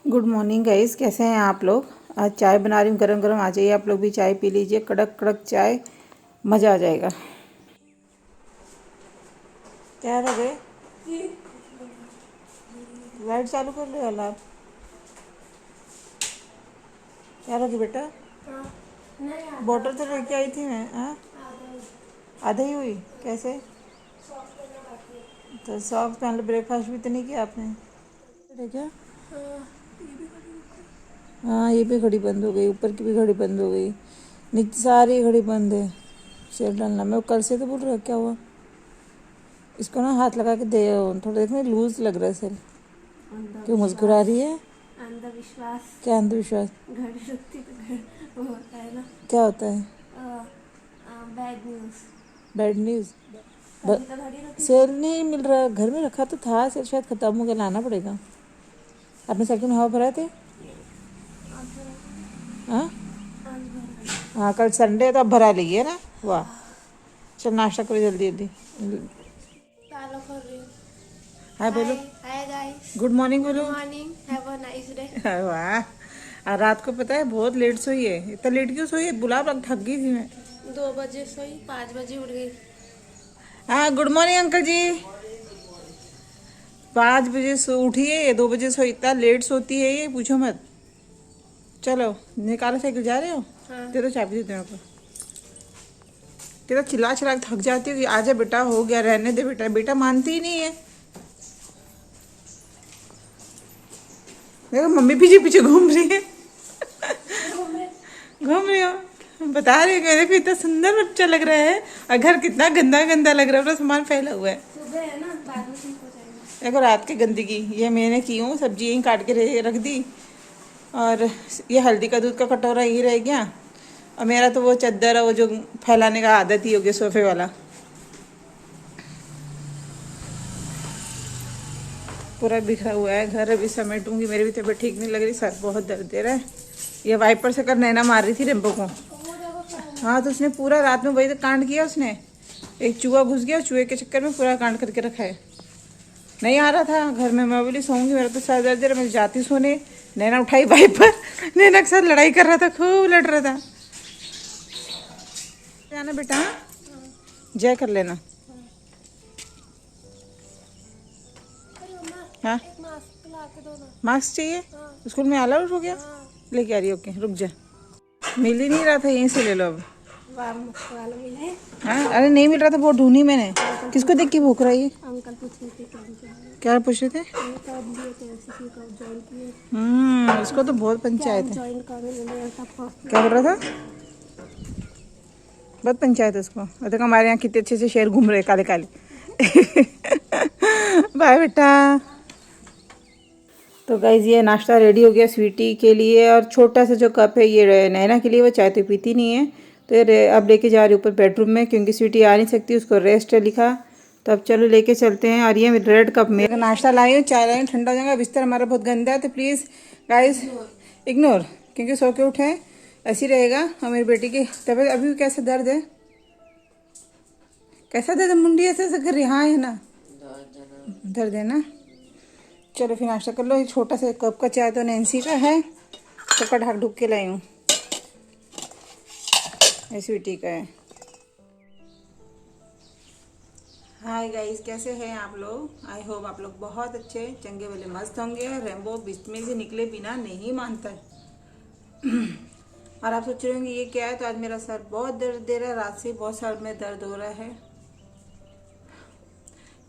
Good morning guys, कैसे हैं आप लोग। आज चाय बना रही हूँ गरम गरम। आ जाइए आप लोग भी, चाय पी लीजिए, कड़क कड़क चाय, मज़ा आ जाएगा। क्या लगे, लाइट चालू कर लो यार आप। क्या लगी बेटा, बॉटल तो लेके आई थी मैं। हाँ, आधा ही हुई कैसे। तो सॉक्स पहन लो, ब्रेकफास्ट भी तो नहीं किया आपने। क्या, हाँ ये भी घड़ी बंद हो गई, ऊपर की भी घड़ी बंद हो गई, नीचे सारी घड़ी बंद है। सेल डालना, मैं कल से तो बोल रहा क्या हुआ। इसको ना हाथ लगा के दे, थोड़ा देखने लूज लग रहा है सेल। क्यों मुस्कुरा रही है। अंधविश्वास। क्या अंधविश्वास, घड़ी रुकती तो वो होता है ना। क्या होता है। Bad news. Bad news. कभी तो घड़ी रुकी। सेल नहीं मिल रहा, घर में रखा तो था, सेल शायद खत्म हो गया, लाना पड़ेगा। आपने साइकिल में हवा भरा थे। हाँ हाँ, कल संडे है तो आप भरा लीजिए ना। वाह, चल नाश्ता करो जल्दी जल्दी। फॉलो कर रही हूँ। हाँ बोलो, hi guys, good morning good बोलो। Morning, have a nice day. वाह, और रात को पता है बहुत लेट सोई है। इतना लेट क्यों सोई है, बुला थक गई थी मैं। 2 बजे सोई, 5 बजे उठ गई। हाँ गुड मॉर्निंग अंकल जी। 5 बजे सो उठी है ये, 2 बजे सो, इतना लेट सोती है ये, पूछो मत। चलो निकालो, साइकिल जा रहे हो। हाँ। दे दो चाबी, दे दो मेरे को। तेरा चिल्ला चिल्ला के थक जाती हो, आजा बेटा हो गया, रहने दे बेटा। बेटा मानती ही नहीं है। देखो मम्मी पीछे पीछे घूम रही है। घूम रही हो, बता रही है देखो इतना सुंदर बच्चा लग रहा है, और घर कितना गंदा गंदा लग रहा है, पूरा सामान फैला हुआ है। सुबह है ना, बाद में ठीक हो जाएगा। देखो रात की गंदगी ये मैंने की हूँ, सब्जी यहीं काट के रख दी, और ये हल्दी का दूध का कटोरा यही रह गया, और मेरा तो वो चद्दर है वो जो फैलाने का आदत ही हो गया, सोफे वाला पूरा बिखरा हुआ है घर। अभी समेटूंगी, मेरी भी तबीयत ठीक नहीं लग रही, सर बहुत दर्द दे रहा है। ये वाइपर से कर नैना मार रही थी रेम्बो को। हाँ तो उसने पूरा रात में वही तो कांड किया उसने। एक चूहा घुस गया, चूहे के चक्कर में पूरा कांड करके रखा है। नहीं आ रहा था घर में, मैं बोली सोऊंगी, मेरा तो सर दर्द दे रहा, मैं जाती सोने। नैना उठाई वाइपर, नैना के साथ लड़ाई कर रहा था, खूब लड़ रहा था। जाना बेटा, जय कर लेना। हाँ मास्क ला के दो ना। मास्क चाहिए, हाँ। स्कूल में अलाउड हो गया। हाँ। लेके आ रही, ओके रुक जा। मिल ही नहीं रहा था, यहीं से ले लो अब। वाला मिले। हाँ अरे नहीं मिल रहा था, बहुत ढूंढी मैंने। किसको देख के भूख रही है। अंकल पूछ रहे थे क्या पूछ रहे थे। कब लिए थे, कब ज्वाइन किए। उसको तो बहुत पंचायत है। ज्वाइन करो, क्या कर रहा था, बहुत पंचायत है उसको। और देखो हमारे यहाँ कितने अच्छे से शेर घूम रहे काले काले। बाय बेटा। तो गाइज ये नाश्ता रेडी हो गया स्वीटी के लिए, और छोटा सा जो कप है ये नैना के लिए, वो चाय तो पीती नहीं है, तो ये अब लेके जा रही ऊपर बेडरूम में, क्योंकि स्वीटी आ नहीं सकती, उसको रेस्ट है लिखा। तो अब चलो लेके चलते हैं। और ये रेड कप में नाश्ता लाई हूँ, चाय लाई हूँ, ठंडा हो जाएगा। बिस्तर हमारा बहुत गंदा है, तो प्लीज़ गाइज इग्नोर, क्योंकि सो के उठे ऐसे ही रहेगा। और मेरी बेटी की तबीयत अभी भी कैसे दर्द है, कैसा दर्द है, मुंडी ऐसे ऐसे कर रही। हाँ है ना, दर्द है ना। चलो फिर नाश्ता कर लो। ये छोटा सा कप का चाय तो नैन्सी का है, सबका ढक ढुक के लाई हूँ, ये स्वीटी का है। हाय गाइस, कैसे हैं आप लोग। आई होप आप लोग बहुत अच्छे चंगे वाले मस्त होंगे। रेम्बो बिस्मिल से निकले बिना नहीं मानता है। और आप सोच रहे होंगे ये क्या है, तो आज मेरा सर बहुत दर्द दे रहा है, रात से बहुत सर में दर्द हो रहा है,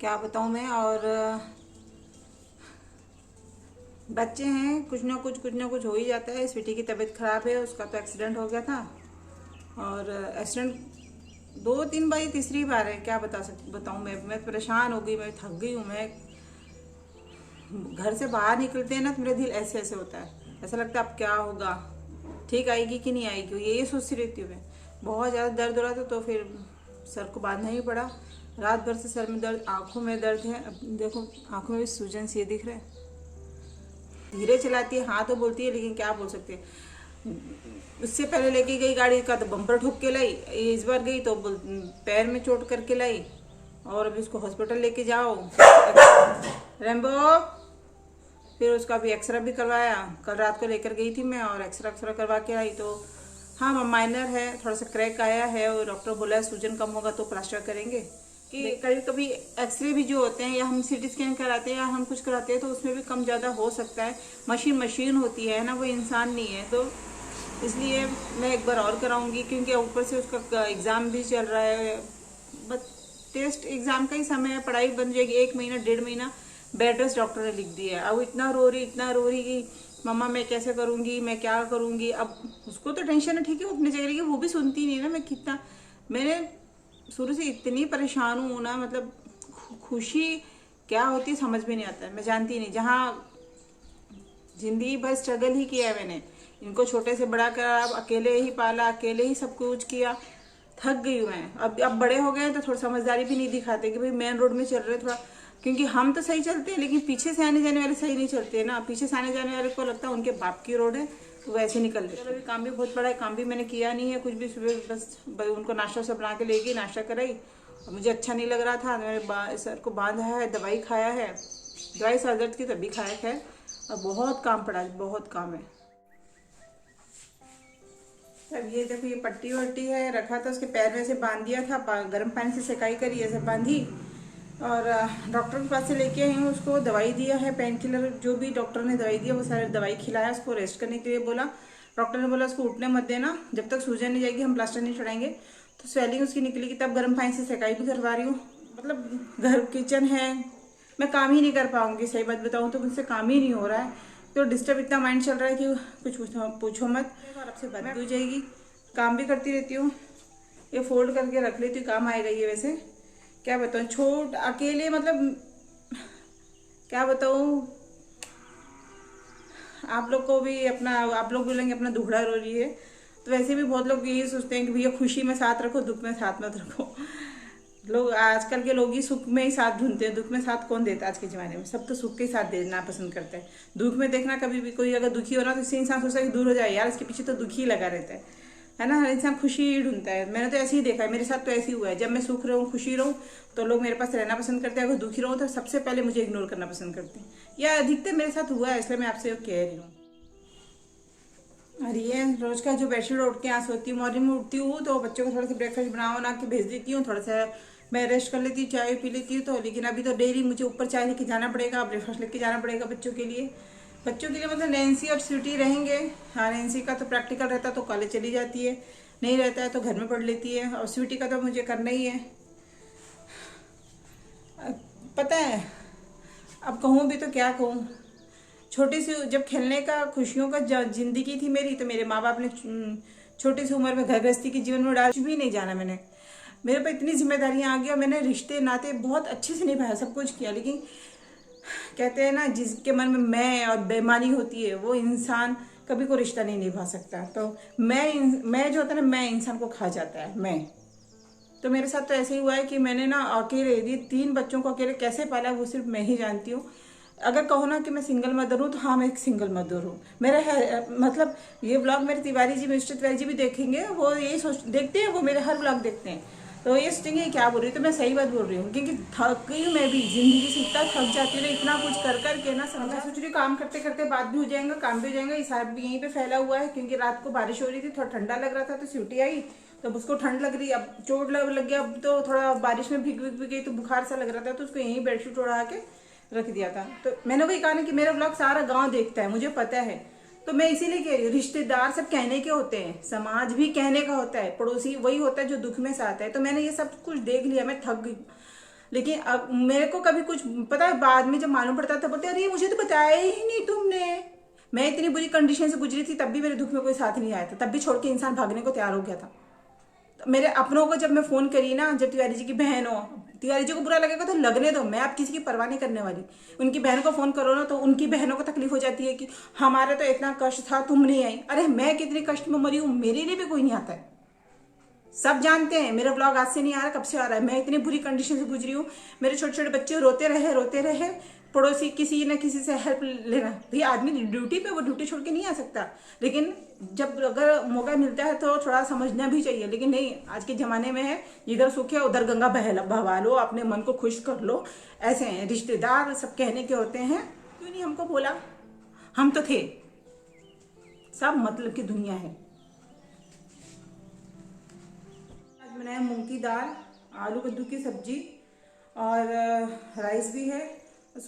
क्या बताऊँ मैं। और बच्चे हैं, कुछ ना कुछ हो ही जाता है। स्वीटी की तबीयत ख़राब है, उसका तो एक्सीडेंट हो गया था, और एक्सीडेंट 2-3 बार, तीसरी बार है, क्या बताऊँ मैं परेशान हो गई, मैं थक गई हूँ। मैं घर से बाहर निकलते हैं ना तो मेरा दिल ऐसे ऐसे होता है, ऐसा लगता है अब क्या होगा, ठीक आएगी कि नहीं आएगी, ये सोचती रहती हूँ मैं। बहुत ज़्यादा दर्द हो रहा था, तो फिर सर को बांधना ही पड़ा। रात भर से सर में दर्द, आँखों में दर्द है। अब देखो आँखों में भी सूजन सी दिख रहा है। धीरे चलाती है, हाँ तो बोलती है, लेकिन क्या बोल सकते हैं। उससे पहले लेके गई गाड़ी का तो बम्पर ठोक के लाई, इस बार गई तो पैर में चोट करके लाई, और अभी उसको हॉस्पिटल लेके जाओ। रेम्बो फिर उसका भी एक्सरा भी करवाया, कल रात को लेकर गई थी मैं और एक्सरा करवा के आई। तो हाँ माइनर है, थोड़ा सा क्रैक आया है और डॉक्टर बोला है सूजन कम होगा तो प्लास्टर करेंगे। कि कभी कभी एक्सरे भी जो होते हैं या हम सीटी स्कैन कराते हैं या हम कुछ कराते हैं तो उसमें भी कम ज़्यादा हो सकता है। मशीन होती है ना, वो इंसान नहीं है। तो इसलिए मैं एक बार और कराऊंगी, क्योंकि ऊपर से उसका एग्ज़ाम भी चल रहा है। बस टेस्ट एग्ज़ाम का ही समय है, पढ़ाई बन जाएगी। 1 महीना 1.5 महीना बेड रेस्ट डॉक्टर ने लिख दिया है। अब इतना रो रही कि मम्मा मैं कैसे करूँगी, मैं क्या करूँगी। अब उसको तो टेंशन है, ठीक है, वो अपनी जगह, वो भी सुनती नहीं ना। मैंने शुरू से इतनी परेशान हूँ ना, मतलब खुशी क्या होती है समझ में नहीं आता है। मैं जानती नहीं, जहाँ जिंदगी भर स्ट्रगल ही किया है मैंने, इनको छोटे से बड़ा करा, अकेले ही पाला, अकेले ही सब कुछ किया, थक गई हूँ मैं। अब बड़े हो गए तो थोड़ा समझदारी भी नहीं दिखाते कि भाई मेन रोड में चल रहे थोड़ा, क्योंकि हम तो सही चलते हैं लेकिन पीछे से आने जाने वाले सही नहीं चलते ना। पीछे से आने जाने वाले को लगता है उनके बाप की रोड है तो वैसे निकल रहे। अभी काम भी बहुत बड़ा है, काम भी मैंने किया नहीं है कुछ भी। सुबह बस उनको नाश्ता सब बना के ले गई, नाश्ता कराई और मुझे अच्छा नहीं लग रहा था। मैंने सर को बांधा है, दवाई खाया है, दवाई सर दर्द की तभी खाया है। और बहुत काम पड़ा, बहुत काम है। तब ये देखो, ये पट्टी वट्टी है, रखा था उसके पैर में से बांध दिया था, गर्म पानी से सिकाई करी, ऐसे बांधी और डॉक्टर के पास से लेके आई हूँ। उसको दवाई दिया है, पेन किलर जो भी डॉक्टर ने दवाई दिया वो सारे दवाई खिलाया। उसको रेस्ट करने के लिए बोला। डॉक्टर ने बोला उसको उठने मत देना, जब तक सूजन नहीं जाएगी हम प्लास्टर नहीं चढ़ाएंगे। तो स्वेलिंग उसकी निकलेगी, तब गर्म पानी से सिकाई भी करवा रही हूँ। मतलब घर किचन है, मैं काम ही नहीं कर पाऊंगी, सही बात बताऊँ तो मुझसे काम ही नहीं हो रहा है। तो डिस्टर्ब इतना माइंड चल रहा है कि कुछ पूछो मत। और आपसे बात हो जाएगी, काम भी करती रहती हूँ, ये फोल्ड करके रख लेती हूँ, काम आएगा ये। वैसे क्या बताऊँ, अकेले मतलब क्या बताऊँ, आप लोग को भी अपना, आप लोग बोलेंगे अपना दुखड़ा रो रही है, तो वैसे भी बहुत लोग यही सोचते हैं कि भैया खुशी में साथ रखो, दुख में साथ मत रखो। लोग आजकल के लोग ही सुख में ही साथ ढूंढते हैं, दुख में साथ कौन देता है आज के ज़माने में। सब तो सुख के ही साथ देना पसंद करते हैं। दुख में देखना, कभी भी कोई अगर दुखी हो रहा तो इससे इंसान सोचता है कि दूर हो जाए यार, इसके पीछे तो दुखी ही लगा रहता है ना। हर इंसान खुशी ही ढूंढता है। मैंने तो ऐसे ही देखा है, मेरे साथ तो ऐसे ही हुआ है। जब मैं सुख रहूँ, खुशी रहूँ तो लोग मेरे पास रहना पसंद करते हैं, अगर दुखी रहूँ तो सबसे पहले मुझे इग्नोर करना पसंद करते हैं। या अधिकतर मेरे साथ हुआ है, इसलिए मैं आपसे कह रही हूँ। और ये रोज का जो बेडशीट उठ के यहाँ सोती हूँ, मॉर्निंग में उठती हूँ तो बच्चों को थोड़ा सा ब्रेकफास्ट बना के भेज देती हूँ, थोड़ा सा मैं रेस्ट कर लेती हूँ, चाय पी लेती हूँ। तो लेकिन अभी तो डेली मुझे ऊपर चाय लेके जाना पड़ेगा, ब्रेकफास्ट लेके जाना पड़ेगा बच्चों के लिए। मतलब नैन्सी और स्वीटी रहेंगे। हाँ, नैन्सी का तो प्रैक्टिकल रहता है तो कॉलेज चली जाती है, नहीं रहता है तो घर में पढ़ लेती है। और स्वीटी का तो मुझे करना ही है। पता है, अब कहूँ भी तो क्या कहूँ, छोटी सी जब खेलने का, खुशियों का जिंदगी थी मेरी, तो मेरे माँ बाप ने छोटी सी उम्र में घर गृहस्थी के जीवन में डाल भी नहीं जाना। मेरे पर इतनी जिम्मेदारियां आ गई और मैंने रिश्ते नाते बहुत अच्छे से निभाया, सब कुछ किया। लेकिन कहते हैं ना, जिसके मन में मैं और बेईमानी होती है वो इंसान कभी कोई रिश्ता नहीं निभा सकता। तो मैं जो होता है ना, मैं इंसान को खा जाता है। मैं तो मेरे साथ तो ऐसे ही हुआ है कि मैंने ना अकेले 3 बच्चों को अकेले कैसे पाला वो सिर्फ मैं ही जानती हूँ। अगर कहो ना कि मैं सिंगल मदर हूँ तो हाँ, मैं एक सिंगल मदर हूँ। मतलब ये व्लॉग मेरे तिवारी जी, मिस्टर तिवारी जी भी देखेंगे, वो यही देखते हैं, वो मेरे हर व्लॉग देखते हैं। तो ये सोचेंगे क्या बोल रही है, तो मैं सही बात बोल रही हूँ, क्योंकि थक गई हूँ मैं भी जिंदगी से, इतना थक जाती हूँ इतना कुछ कर करके ना। मैं सोच रही हूँ काम करते करते बात भी हो जाएगा, काम भी हो जाएगा। इस भी यहीं पे फैला हुआ है, क्योंकि रात को बारिश हो रही थी, थोड़ा ठंडा लग रहा था तो स्वीटी आई तो उसको ठंड लग रही, अब चोट लग गया। अब तो थोड़ा बारिश में भीग गई तो बुखार सा लग रहा था, तो उसको यहीं बेडशीट उड़ा के रख दिया था। तो मैंने वही कहा ना कि मेरा व्लॉग सारा गांव देखता है, मुझे पता है। तो मैं इसीलिए कह रही हूँ, रिश्तेदार सब कहने के होते हैं, समाज भी कहने का होता है, पड़ोसी वही होता है जो दुख में साथ है। तो मैंने ये सब कुछ देख लिया, मैं थक गई। लेकिन अब मेरे को कभी कुछ पता है, बाद में जब मालूम पड़ता था बोलते अरे मुझे तो बताया ही नहीं तुमने। मैं इतनी बुरी कंडीशन से गुजरी थी, तब भी मेरे दुख में कोई साथ नहीं आया था, तब भी छोड़ के इंसान भागने को तैयार हो गया था। मेरे अपनों को जब मैं फोन करी ना, जब तिवारी जी की बहन हो, तिवारी जी को बुरा लगेगा तो लगने दो, मैं आप किसी की परवाह नहीं करने वाली। उनकी बहन को फोन करो ना तो उनकी बहनों को तकलीफ हो जाती है कि हमारे तो इतना कष्ट था, तुम नहीं आई। अरे मैं कितने कष्ट में मरी हूँ, मेरे लिए भी कोई नहीं आता है। सब जानते हैं, मेरा ब्लॉग आज से नहीं आ रहा, कब से आ रहा है। मैं इतनी बुरी कंडीशन से गुजरी हूँ, मेरे छोटे छोटे बच्चे रोते रहे, पड़ोसी किसी न किसी से हेल्प लेना। भैया आदमी ड्यूटी पे, वो ड्यूटी छोड़ के नहीं आ सकता, लेकिन जब अगर मौका मिलता है तो थोड़ा समझना भी चाहिए। लेकिन नहीं, आज के ज़माने में है इधर सुख है उधर गंगा बहवा लो, अपने मन को खुश कर लो, ऐसे हैं रिश्तेदार, सब कहने के होते हैं। क्यों नहीं हमको बोला? हम तो थे। सब मतलब की दुनिया है। आज बनाया मूंग की दाल, आलू कद्दू की सब्जी और राइस भी है।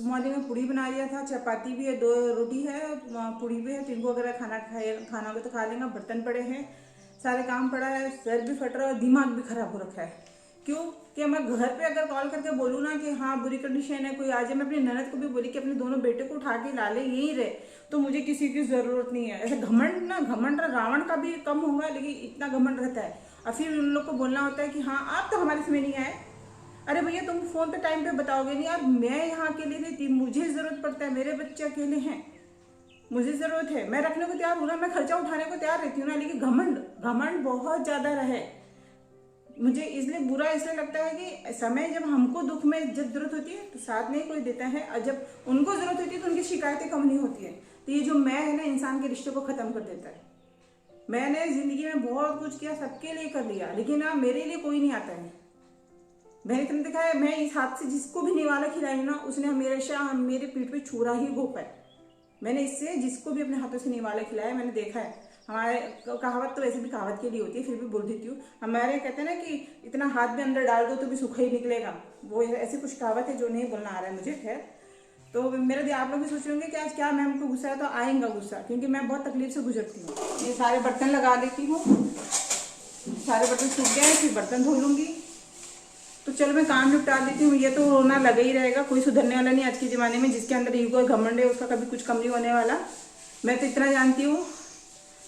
मॉर्निंग में पूड़ी बना लिया था, चपाती भी है, 2 रोटी है, पूड़ी भी है। टिंकू वगैरह खाना को तो खा लेंगे। बर्तन पड़े हैं, सारे काम पड़ा है, सर भी फट रहा है और दिमाग भी खराब हो रखा है। क्यों कि मैं घर पे अगर कॉल करके बोलूँ ना कि हाँ बुरी कंडीशन है, कोई आ जाए, मैं अपनी ननद को भी बोली कि अपने दोनों बेटे को उठा के ला ले, यहीं रहे, तो मुझे किसी की जरूरत नहीं है। ऐसे घमंड रावण का भी कम होगा, लेकिन इतना घमंड रहता है। और फिर उन लोग को बोलना होता है कि हाँ आप तो हमारे समय नहीं आए। अरे भैया तुम फोन पे टाइम पे बताओगे नहीं यार, मैं यहाँ अकेले नहीं थी, मुझे जरूरत पड़ता है, मेरे बच्चे अकेले हैं, मुझे जरूरत है, मैं रखने को तैयार हूँ ना, मैं खर्चा उठाने को तैयार रहती हूँ ना, लेकिन घमंड बहुत ज्यादा रहे। मुझे इसलिए बुरा इसलिए लगता है कि समय जब हमको दुख में जब जरूरत होती है तो साथ नहीं कोई देता है, और जब उनको जरूरत होती है तो उनकी शिकायतें कम नहीं होती है। तो ये जो मैं है ना, इंसान के रिश्ते को खत्म कर देता है। मैंने जिंदगी में बहुत कुछ किया, सबके लिए कर लिया, लेकिन ना मेरे लिए कोई नहीं आता है। मैंने इतना देखा है, मैं इस हाथ से जिसको भी निवाला खिलाई ना, उसने हमेशा मेरे पीठ पे छुरा ही घोपा है। मैंने इससे जिसको भी अपने हाथों से निवाला खिलाया मैंने देखा है। हमारे कहावत तो वैसे भी कहावत के लिए होती है, फिर भी बोल देती हूँ। हमारे कहते हैं ना कि इतना हाथ भी अंदर डाल दो तो भी सूखा ही निकलेगा, वो ऐसी कुछ कहावत है जो नहीं बोलना आ रहा है मुझे। खैर, तो मेरा आप लोग भी सोच रहे होंगे कि आज क्या मैम को गुस्सा है, तो आएगा गुस्सा, क्योंकि मैं बहुत तकलीफ से गुजरती हूँ। ये सारे बर्तन लगा लेती हूँ, सारे बर्तन सूख गए, फिर बर्तन धो लूंगी। तो चलो मैं काम निपटा देती हूँ। ये तो रोना लगा ही रहेगा, कोई सुधरने वाला नहीं आज के ज़माने में। जिसके अंदर ईगो घमंड है उसका कभी कुछ कम नहीं होने वाला। मैं तो इतना जानती हूँ,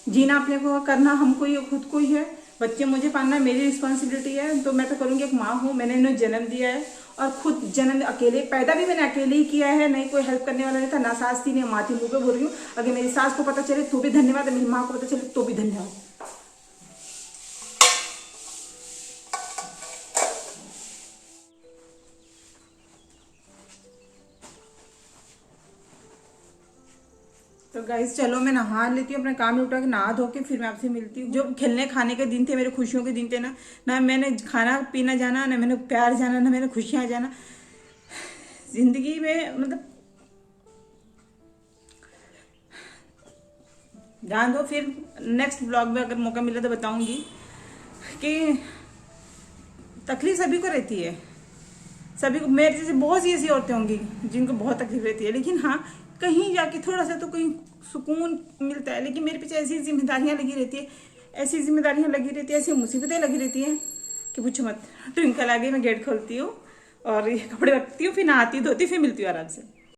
जीना अपने को करना हमको ही, खुद को ही है। बच्चे मुझे पालना मेरी रिस्पॉन्सिबिलिटी है, तो मैं तो करूँगी। एक माँ हूँ, मैंने इन्हें जन्म दिया है और खुद जन्म अकेले पैदा भी मैंने अकेले ही किया है। नहीं कोई हेल्प करने वाला नहीं था, ना सास थी, नहीं माँ थी। मुँह पे बोल रही हूँ, अगर मेरी सास को पता चले तो भी धन्यवाद, मेरी माँ को पता चले तो भी धन्यवाद। तो गाइस चलो मैं नहा लेती हूँ, अपना काम निपटा के नहा धो के फिर मैं आपसे मिलती हूँ। जो खेलने खाने के दिन थे, मेरे खुशियों के दिन थे ना मैंने खाना पीना जाना, ना मैंने प्यार जाना, ना मैंने खुशियाँ जाना। जिंदगी में मतलब ध्यान दो। फिर नेक्स्ट ब्लॉग में अगर मौका मिला तो बताऊंगी कि तकलीफ सभी को रहती है, सभी को। मेरे जैसे बहुत सी ऐसी औरतें होंगी जिनको बहुत तकलीफ रहती है, लेकिन हाँ कहीं जाके थोड़ा सा तो कहीं सुकून मिलता है। लेकिन मेरे पीछे ऐसी जिम्मेदारियां लगी रहती है, ऐसी जिम्मेदारियां लगी रहती है, ऐसी मुसीबतें लगी रहती हैं कि पूछो मत। ट्विंकल आ गई, मैं गेट खोलती हूँ और ये कपड़े रखती हूँ, फिर नहाती धोती, फिर मिलती हूँ आराम से।